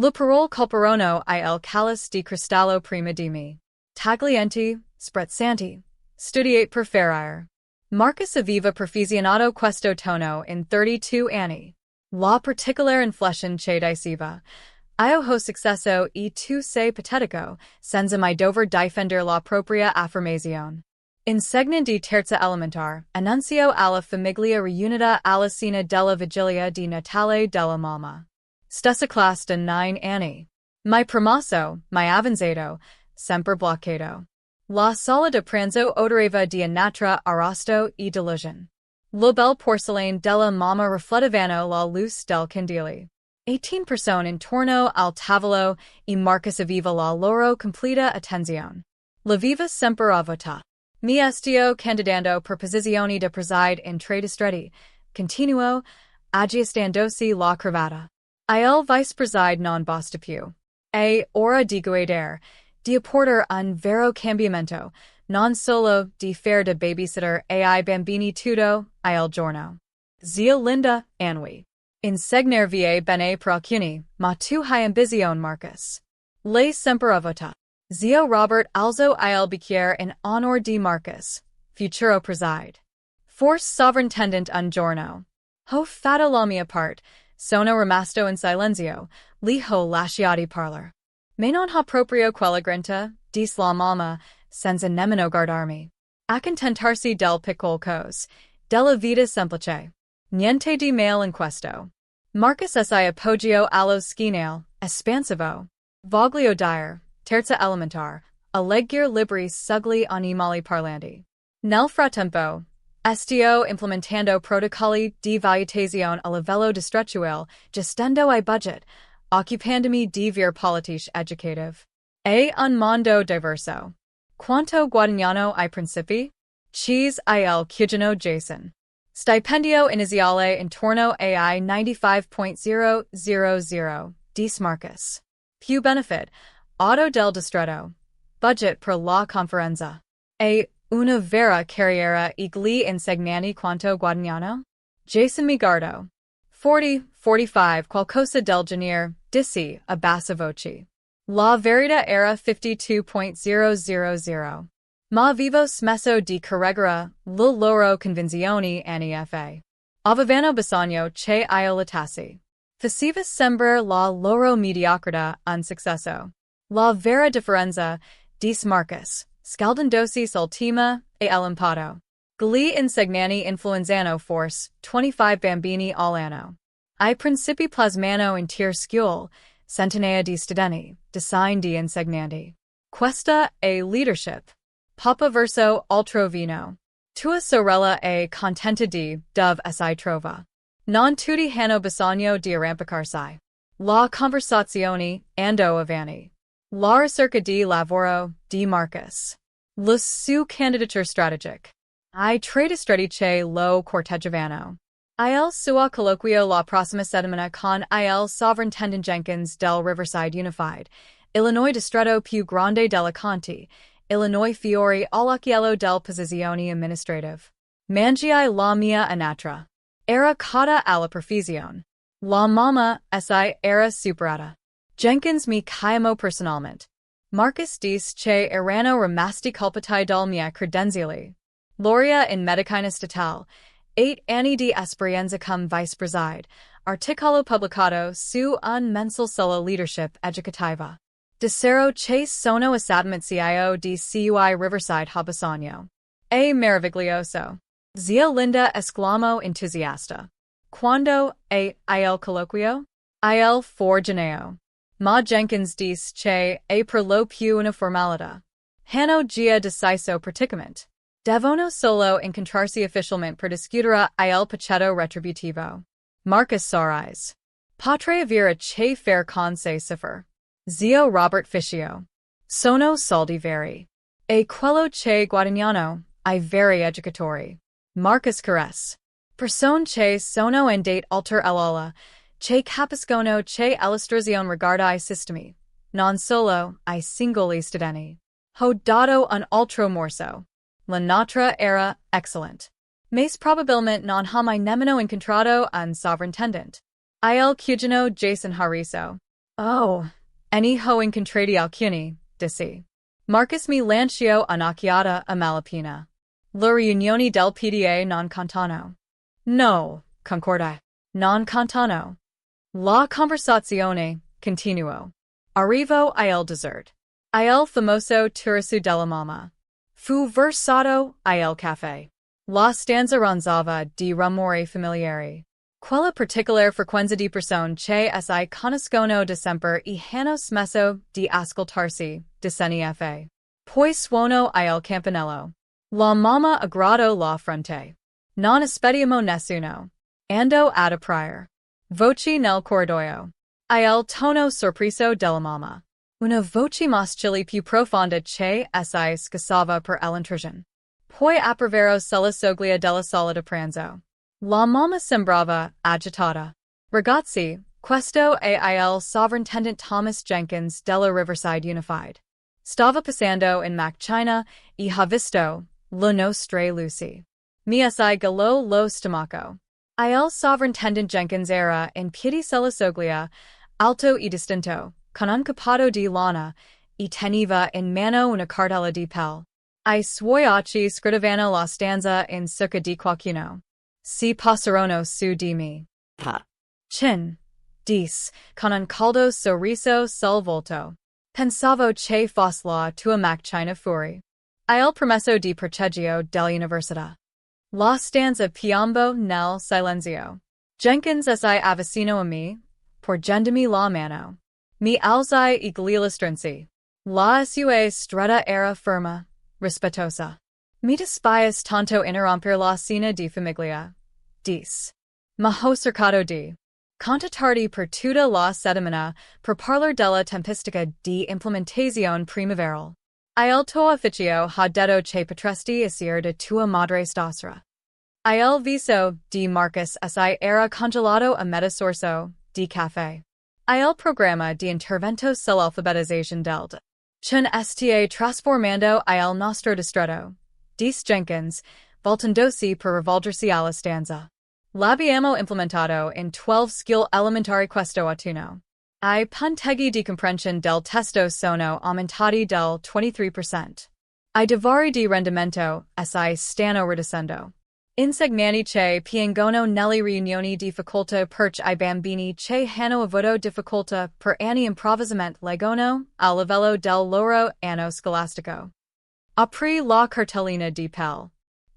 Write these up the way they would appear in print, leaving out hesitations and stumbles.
Lo parole colperono il calice di cristallo prima di me. Taglienti, sprezzanti, studiate per ferire. Marcus aveva perfezionato questo tono in 32 anni. La particolare inflexion che diceva, io ho successo e tu sei patetico, senza mai dover difender la propria affermazione. Insegna di terza elementare, annunzio alla famiglia riunita alla cena della vigilia di Natale della mamma. Stessa classe da 9 anni. Mi promosso, mi avanzato, sempre bloccato. La sala de pranzo odoreva di annatra arrosto e delusion. Lo bel porcelain della mamma riflettevano la luce del candili. 18 persone intorno al tavolo e Marcus aveva la loro completa attenzione. La viva sempre a vota. Mi estio candidando per posizioni de preside in tre distretti, continuo, aggiustandosi la cravatta. Il vice preside non basta più. E ora di guidare, di apportare un vero cambiamento, non solo di fare da babysitter ai bambini tutto il giorno. Zia Linda, annui. Insegnare vie bene per alcuni, ma tu hai ambizione Marcus. Lei sempre a vota. Zio Robert alzo il bicchiere in honor di Marcus, futuro preside. Force sovrintendent un giorno. Ho fatto la mia parte, sono rimasto in silenzio, li ho lasciati parlar. Ma non ha proprio quella grinta, dis la mamma, senza nemmeno guardarmi. Accontentarsi del piccol cose, della vita semplice. Niente di male in questo. Marcus si appoggio allo schienale, espansivo. Voglio dire, terza elementare, a leggere libri sugli animali parlanti. Nel frattempo, stio implementando protocolli di valutazione a livello distrettuale, gestendo I budget, occupandomi di vir politiche educative. È un mondo diverso. Quanto guadagnano I principi? Cheese il cugino Jason. Stipendio iniziale intorno ai 95.000 dis Marcus. Più benefit, auto del distretto. Budget per la conferenza. E una vera carriera e gli insegnanti quanto guadagnano? Jason mi guardo. 45 qualcosa del genere, dissi a bassa voce. La verità era 52.000. Ma avevo smesso di correggere le loro convinzioni anni fa. Avevano bisogno che io latassi. Faceva sembrare la loro mediocrità un successo. La vera differenza, dis Marcus, scaldandosi sultima e l'impatto. Gli insegnanti influenzano forse 25 bambini all'anno. I principi plasmano in tier school, centinaia di studenti, design di insegnanti. Questa è leadership. Papa verso altrovino. Tua sorella è contenta di, dove si trova. Non tutti hanno bisogno di arrampicarsi. La conversazione, ando avanti. La ricerca di lavoro, di Marcus. La sua candidature strategic. I tre distretti che lo corteggiavano. Il suo colloquio la prossima settimana con il sovrintendent Jenkins del Riverside Unified, Illinois distretto più grande della Conti, Illinois fiori all'occhiello del posizioni amministrative. Mangiai la mia anatra. Era cotta alla perfezione. La mamma si era superata. Jenkins mi chiamò personalmente. Marcus dis che erano rimasti colpiti dal mia credenziali. Laurea in medicina statale, 8 anni di esperienza come vice preside, articolo pubblicato su un mensile sulla leadership educativa. Dissero che sono esattamente CIO di CUI Riverside ha bisogno. È meraviglioso. Zia Linda esclamò entusiasta. Quando è il colloquio? Il 4 gennaio. Ma Jenkins dis che è per lo più una formalità. Hanno già deciso praticamente. Devono solo incontrarsi ufficialmente per discutere il pacchetto retributivo. Marcus sorrise. Potrei avere che fare con se cifre. Zio Robert Fischio. Sono soldi veri. E quello che guadagnano, I veri educatori. Marcus caress. Persone che sono in date alter l'ala, che capiscono che illustrazione riguarda I sistemi. Non solo, I singoli studenti. Ho dato un altro morso. La nostra era excellent. Mas probabilmente non ha mai nemmeno incontrato un sovrintendent. Il cugino Jason Hariso. Oh, eni ho incontrati alcuni, dissi. Marcus mi lancio un'occhiata a malapena. Le riunioni del PDA non contano. No, concordai. Non contano. La conversazione, continuo. Arrivo il dessert. Il famoso tirasu della mamma. Fu versato il caffè. La stanza ronzava di rumori familiari. Quella particolare frequenza di persone che si conoscono da sempre e hanno smesso di ascoltarsi decenni fa. Poi suono il campanello. La mamma aggrado la fronte. Non aspettiamo nessuno. Ando ad aprire. Voci nel corridoio. Il tono sorpreso della mamma. Una voce maschile più profonda che si scassava per l'intrusion. Poi aprivero sulla soglia della sala da pranzo. La mamma sembrava agitata. Ragazzi, questo è il sovrintendent Thomas Jenkins della Riverside Unified. Stava passando in macchina e ha visto le nostre luci. Mi si galò lo stomaco. Il sovrintendent Jenkins era in piedi sulla soglia, alto e distinto, con un cappotto di lana, e teneva in mano una cartella di pelle. I suoi occhi scrivevano la stanza in cerca di qualcuno. Si passarono su di me. Chin. Dis, con un caldo sorriso sul volto. Pensavo che fosse la tua macchina fuori. Il promesso di proteggio dell'università. La stanza piombo nel silenzio. Jenkins si avvicino a me, porgendomi la mano. Mi alzai e gli strinsi. La sua stretta era ferma, rispettosa. Mi dispiace tanto interrompere la cena di famiglia. Dis. Ma ho cercato di contattarti per tutta la settimana per parlar della tempistica di implementazione primaveral. Il tuo ufficio ha detto che potresti essere da tua madre stasera. Il viso di Marcus si era congelato a metà sorso di caffè. Il programma di intervento sull'alfabetizzazione del Chun sta trasformando il nostro distretto. Dis Jenkins, voltandosi per rivolgersi alla stanza. L'abbiamo implementato in 12 skill elementari questo autunno. I punteggi di comprensione del testo sono aumentati del 23%. I divari di rendimento si stanno riducendo. Insegnanti che piangono nelle riunioni di facoltà perché I bambini che hanno avuto difficoltà per anni improvvisamente leggono al livello del loro anno scolastico. Apri la cartellina di pelle.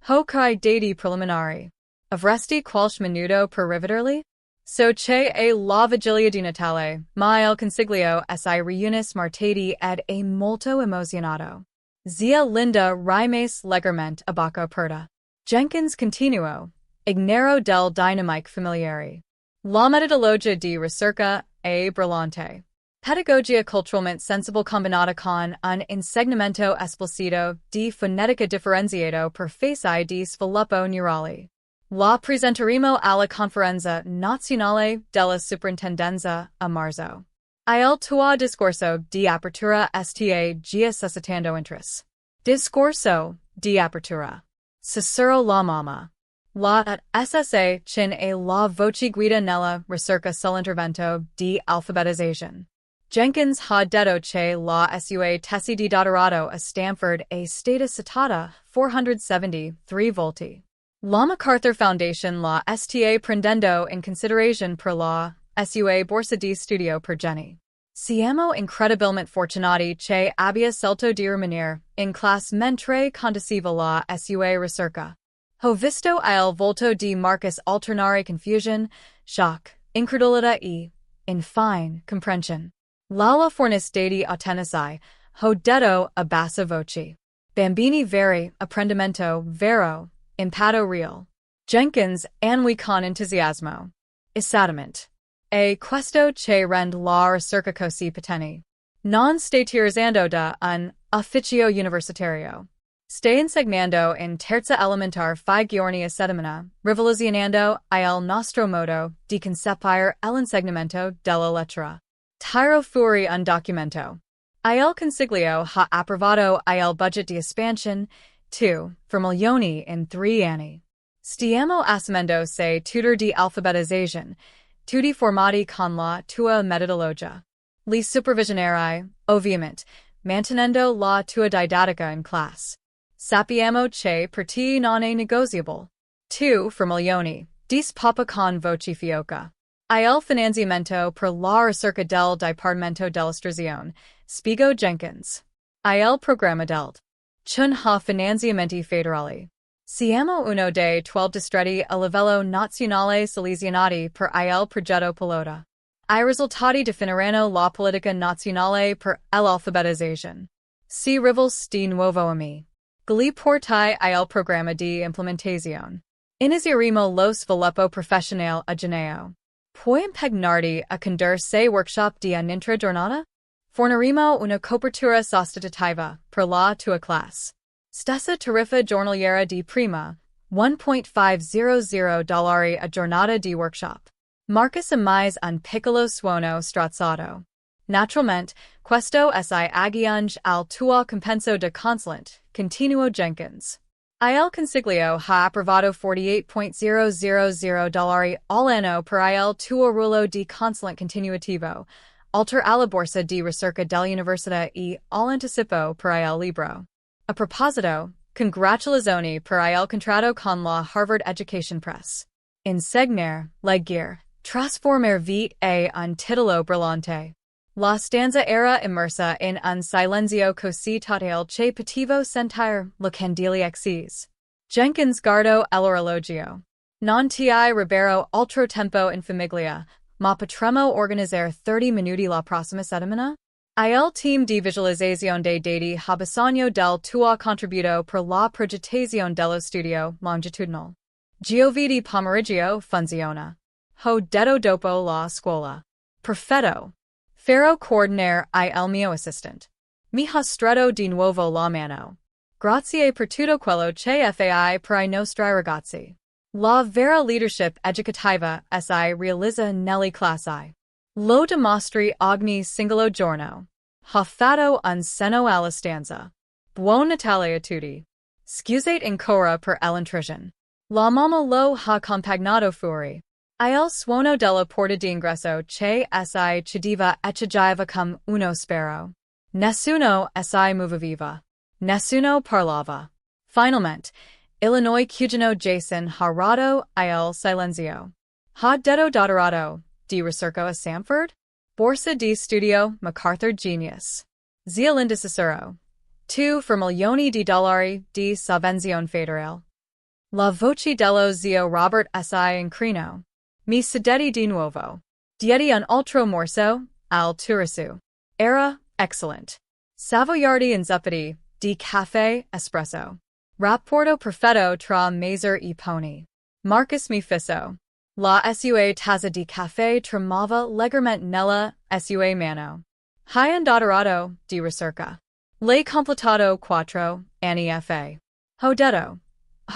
Ho kai dati preliminari. Avresti qualche minuto per rivederli? So che è la vigilia di Natale, ma il consiglio si riunis martedì ed è molto emozionato. Zia Linda rimace leggermente a bocca aperta. Jenkins continuo. Ignaro del dinamiche familiari. La metodologia di ricerca è brillante. Pedagogia culturalmente sensible combinata con un insegnamento esplicito di fonetica differenziato per fasi di sviluppo neurali. La presenteremo alla Conferenza Nazionale della Superintendenza a marzo. Il tuo discorso di apertura sta già suscitando interesse. Discorso di apertura. Cicero la mamma. La SSA chin e la voce guida nella ricerca sull'intervento di alfabetizzazione. Jenkins ha detto che la sua tesi di dottorato a Stanford è stata citata 473 volte. La MacArthur Foundation la sta prendendo in considerazione per la sua borsa di studio per Jenny. Siamo incredibilmente fortunati che abbia scelto di rimanere in classe mentre conduceva la sua ricerca. Ho visto il volto di Marcus alternare confusion, shock, incredulità e, infine, comprension. L'ala fornis dati attenesi, ho detto a bassa voce. Bambini veri, apprendimento vero, impatto real. Jenkins annui con entusiasmo. Esattamente. E questo che rende la ricerca così potente. Non sta tirando da un ufficio universitario. Sta insegnando in terza elementar 5 giorni a settimana, rivoluzionando il nostro modo di concepire l'insegnamento della lettera. Tiro fuori un documento. Il consiglio ha approvato il budget di espansione, 2 milioni in 3 anni. Stiamo assumendo sei tutor di alfabetizzazione, tutti formati con la tua metodologia. li supervisionari, ovviamente, mantenendo la tua didattica in classe. Sappiamo che per te non è negoziable. 2 for milioni, dis papa con voce fioca. Il finanziamento per la ricerca del Dipartimento dell'Istruzione, Spiego Jenkins. Il programma delt. Chun ha finanziamenti federali. Siamo uno dei 12 distretti a livello nazionale selezionati per il progetto pilota. I risultati definiranno la politica nazionale per l'alfabetizzazione. Si rivels di nuovo a me. Gli portai il programma di implementazione. Inizieremo lo sviluppo professionale a gennaio. Puoi impegnarti a condurre 6 workshop di un'intera giornata? Forniremo una copertura sostitutiva per la tua classe. Stessa tariffa giornaliera di prima, $1.500 a giornata di workshop. Marcus a mais un piccolo suono strazzato. Naturalmente, questo si aggiunge al tuo compenso de consulente, continuo Jenkins. Il consiglio ha approvato $48.000 all'anno per il tuo ruolo di consulente continuativo, oltre alla borsa di ricerca dell'università e all'anticipo per il libro. A proposito, congratulazioni per il contratto con la Harvard Education Press. Insegnare, leggere, trasformare vite un titolo brillante. La stanza era immersa in un silenzio così totale che potevo sentire la candela accesa. Jenkins guardò l'orologio. Non ti ribero altro tempo in famiglia, ma potremmo organizzare 30 minuti la prossima settimana? Il team di visualizzazione dei dati ha bisogno del tuo contributo per la progettazione dello studio longitudinale. Giovedì pomeriggio funziona. Ho detto dopo la scuola. Perfetto. Farò coordinare il mio assistant. Mi ha stretto di nuovo la mano. Grazie per tutto quello che fai per I nostri ragazzi. La vera leadership educativa si realizza nelle classi. Lo dimostri ogni singolo giorno. Ha fatto un cenno alla stanza. Buon Natale a tutti. Scusate ancora per l'intrusion. La mamma lo ha compagnato fuori. Il suono della porta d'ingresso che si chiudeva echeggiava come uno spero. Nessuno si muoveva. Nessuno parlava. Finalmente, Illinois cugino Jason ha rotto il silenzio. Ha detto dotterato di ricerca a Sanford? Borsa di studio MacArthur Genius. Zia Linda Cicero. 2 for milioni di dollari di sovvenzione federale. La voce dello zio Robert si incrino. Mi sedetti di nuovo. Diedi un altro morso, al turisu. Era excellent. Savoiardi inzuppati, di caffè espresso. Rapporto perfetto tra Maser e Pony. Marcus mi fisso. La sua tazza di caffè tremava leggermente nella sua mano. Hai un dotterato di ricerca. L'hai completato 4 anni fa. Ho detto.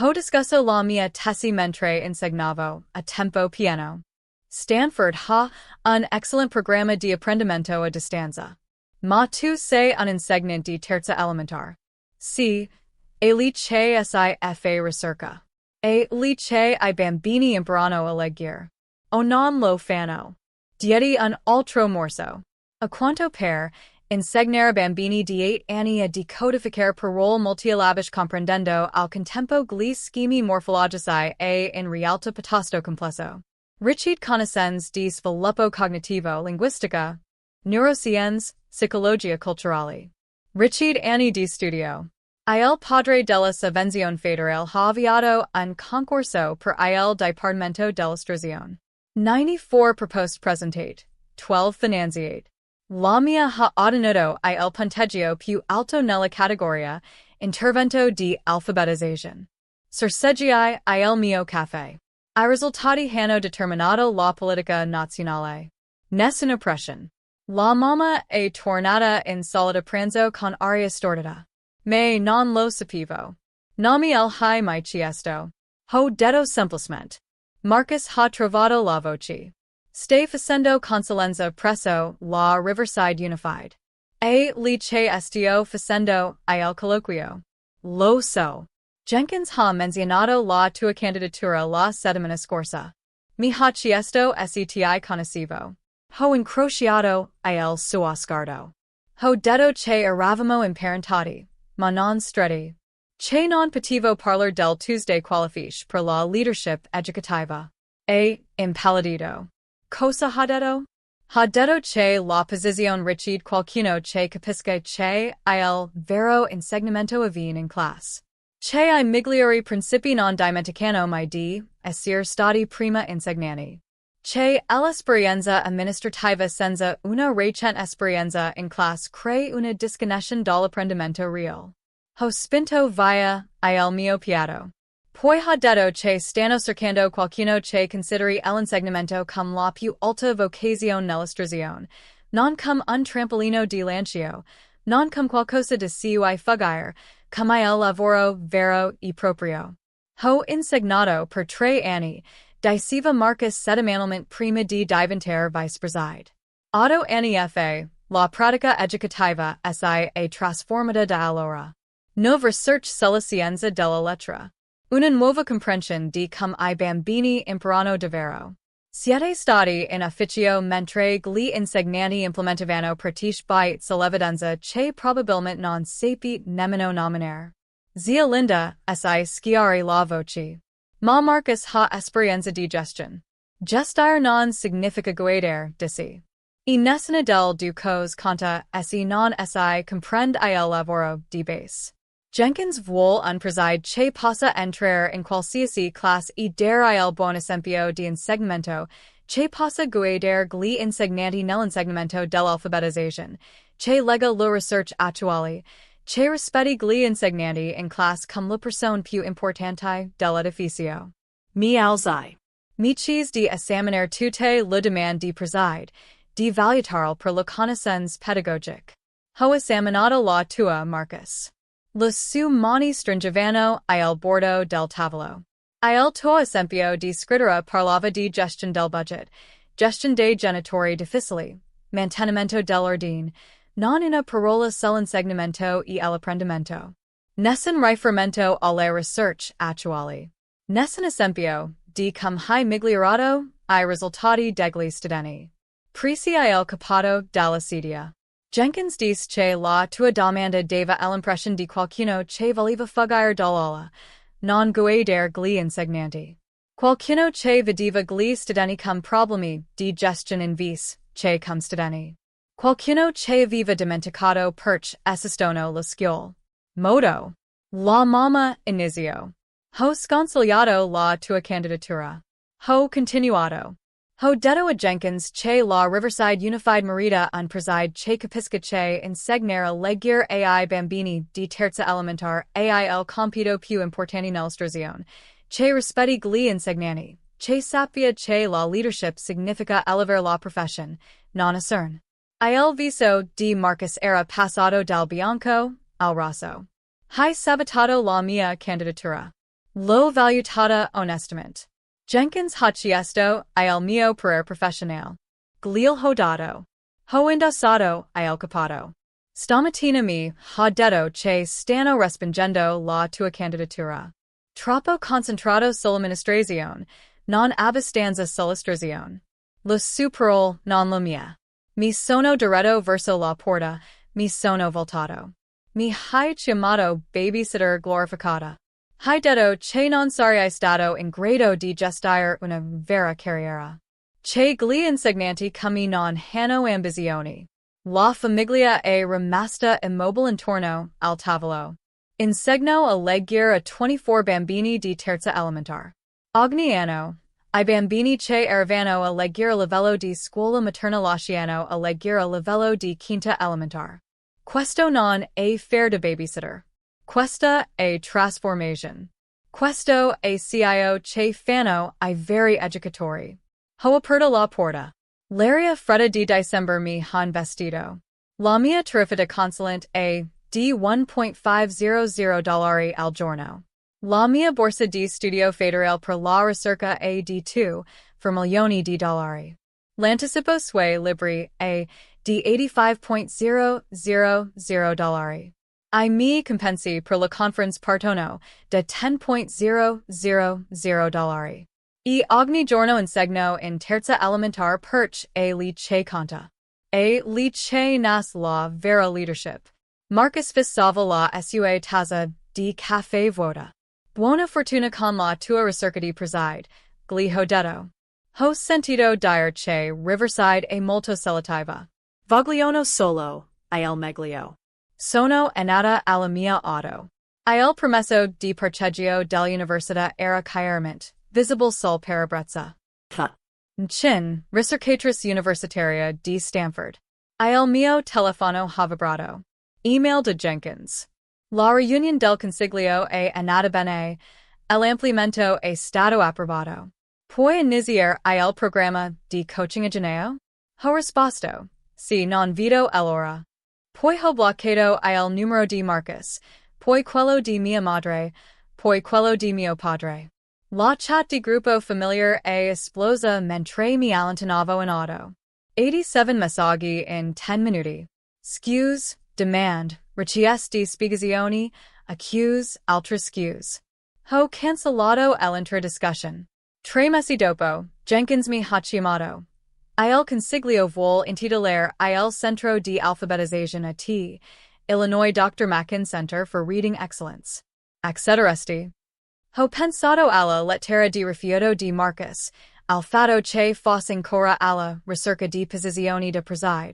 Ho discusso la mia tesi mentre insegnavo a tempo pieno. Stanford ha un excellent programma di apprendimento a distanza. Ma tu sei un insegnante di terza elementare. Sì, e lì che si fa ricerca. E lì che I bambini imparano a leggere. O non lo fanno. Diedi un altro morso. A quanto per insegnare bambini di 8 anni a decodificare parole multilabiche comprendendo al contempo gli schemi morfologici e in realtà piuttosto complesso. Richid conoscenze di sviluppo cognitivo linguistica. Neuroscienze, psicologia culturale. Richid anni di studio. Il padre della sovvenzione federale ha avviato un concorso per il Dipartimento dell'Istruzione. 94 proposte presentate. 12 finanziate. La mia ha ottenuto il punteggio più alto nella categoria intervento di alfabetizzazione. Sorseggiai il mio caffè. I risultati hanno determinato la politica nazionale. Nessuna pressione. La mamma è tornata in sala da pranzo con aria stordita. Ma non lo sapevo. Non mi hai mai chiesto. Ho detto semplicemente. Marcus ha trovato la voce. Stai facendo consulenza presso la Riverside Unified. E lì che stio facendo il colloquio. Lo so. Jenkins ha menzionato la tua candidatura la settimana scorsa. Mi ha chiesto se ti conoscevo. Ho incrociato, il suo sguardo. Ho detto che eravamo imparentati, ma non stretti. Che non potevo parlar del Tuesday qualifiche per la leadership educativa. Impallidito. Cosa ha detto? Ha detto che la posizione ricade qualcuno che capisca che il vero insegnamento avviene in classe. Che I migliori principi non dimenticano mai di essere stati prima insegnanti. Che l'esperienza amministrativa senza una recente esperienza in classe crei una disconnection dall'apprendimento reale. Ho spinto via il mio piatto. Poi ha detto che stanno cercando qualcuno che consideri l'insegnamento come la più alta vocazione nell'istruzione, non come un trampolino di lancio, non come qualcosa di cui fuggire, come il lavoro vero e proprio. Ho insegnato per 3 anni, diceva Marcus settimanalmente prima di diventare vicepreside. Auto NEFA, la pratica educativa si è trasformata da allora. Nuova research sulla scienza della lettera. Una nuova comprensione di come I bambini imparano davvero. Siete stati in ufficio mentre gli insegnanti implementavano pratiche by l'evidenza che probabilmente non sapi nemmeno nominare. Zia Linda, si schiari la voce. Ma Marcus ha esperienza di gestione. Gestire non significa guidare, dissi. E nessuna del due cose conta si non si comprende il lavoro di base. Jenkins vuol un preside che possa entrare in qualsiasi classe e dare il buon esempio di insegnamento, che possa guidare gli insegnanti nell'insegnamento dell'alfabetizzazione, che lega lo research attuale, che rispetti gli insegnanti in classe come le persone più importanti dell'edificio. Mi alzai. Mi chiese di esaminare tutte le domande di preside, di valutarle per la connaissance pedagogique. Ho esaminato la tua, Marcus. Le sue mani stringevano il bordo del tavolo. Il tuo esempio di scrittura parlava di gestione del budget, gestione dei genitori difficili, mantenimento dell'ordine, non una parola sull'insegnamento e l'apprendimento. Nessun riferimento alle research attuali. Nessun esempio di come hai migliorato I risultati degli studenti. Presi il capato dalla sedia. Jenkins dice che la tua domanda dava l'impressione di qualcuno che voleva fuggire dall'aula, non guidare gli insegnanti. Qualcuno che vedeva gli studenti come problemi di gestione invece che come studenti. Qualcuno che aveva dimenticato perché esistono le scuole. Modo. La mamma inizio. Ho sconsigliato la tua candidatura. Ho continuato. Ho detto a Jenkins che la Riverside Unified merita un preside che capisca che insegnare a leggere ai bambini di terza elementare è il compito più importante nell'istruzione, che rispetti gli insegnanti, che sappia che la leadership significa elevare la professione, non esserne. Il viso di Marcus era passato dal bianco al rosso. Hai sabotato la mia candidatura. L'ho valutata onestamente. Jenkins ha chiesto il mio parere professionale. Gl'ho dato. Ho indossato il capato. Stamattina mi ha detto che stanno respingendo la tua candidatura. Troppo concentrato sull'amministrazione, non abbastanza sull'istruzione. La sue parole, non la mia. Mi sono diretto verso la porta, mi sono voltato. Mi hai chiamato babysitter glorificata. Hai detto che non sarei stato in grado di gestire una vera carriera. Che gli insegnanti come non hanno ambizioni. La famiglia è rimasta immobile intorno al tavolo. Insegno a leggere a 24 bambini di terza elementare. Ogni anno, I bambini che arrivano a leggere a livello di scuola materna lasciano a leggere a livello di quinta elementare. Questo non è fare da babysitter. Questa è trasformation. Questo è CIO che fanno I veri educatori. Ho aperto la porta. L'aria fredda di dicembre mi ha investito. La mia tariffa consulente è di $1.500 al giorno. La mia borsa di studio federale per la ricerca è di 2 milioni di dollari. L'anticipo sui libri è di $85.000. I mi compensi per la conference partono da $10.000. E ogni giorno insegno in terza elementar perch a licei conta. A licei nas la vera leadership. Marcus fissava la sua tazza di caffè vuota. Buona fortuna con la tua ricerca di preside, gli ho detto. Ho sentito dire che Riverside è molto selettiva. Vogliono solo, il meglio. Sono andata alla mia auto. Il permesso di parcheggio dell'università era chiaramente visible sul parabrezza. Chin, ricercatrice universitaria di Stanford. Il mio telefono avvibrato. Email de Jenkins. La riunione del consiglio è andata bene. L'ampliamento è stato approvato. Puoi iniziare il programma di coaching a gennaio? Ho risposto. Sì, non vedo l'ora. Poi ho bloccato il numero di Marcus, poi quello di mia madre, poi quello di mio padre. La chat di gruppo familiare è esplosa mentre mi allontanavo in auto. 87 messaggi in 10 minuti. Scuse, demand, richieste di spiegazioni, accuse, altre scuse. Ho cancellato l'intera discussion. 3 mesi dopo, Jenkins mi ha chiamato. Il consiglio vuol intitolare il centro di alfabetizzazione at Illinois Dr. Mackin Center for Reading Excellence. Accederesti. Ho pensato alla lettera di rifiuto di Marcus, al fatto che fosse ancora alla ricerca di posizioni da preside,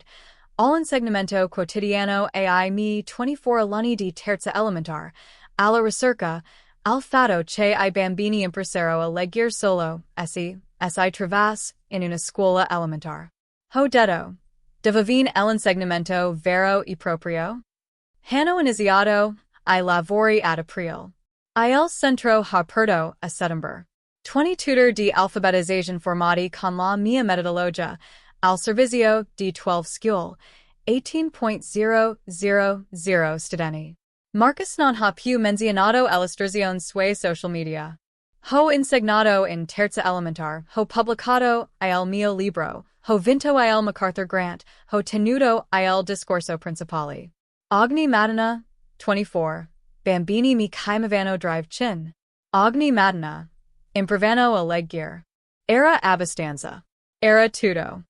all'insegnamento quotidiano ai miei 24 anni di terza elementar, alla ricerca, al fatto che I bambini impressero a leggere solo, si trovas, in una scuola elementar. Ho detto. Devavine l'insegnamento vero e proprio? Hanno iniziato, I lavori ad aprile. Il centro ha aperto a settembre. 20 tutor di alfabetizzazione formati con la mia metodologia, al servizio di 12 scuole, 18.000 studenti. Marcus non ha più menzionato illustrazioni sui social media. Ho insegnato in terza elementar, ho pubblicato il mio libro, ho vinto il MacArthur Grant, ho tenuto il discorso principale. Ogni mattina, 24, bambini mi chiamavano drive chin. Ogni mattina, improvano a leggere. Era abbastanza. Era tutto.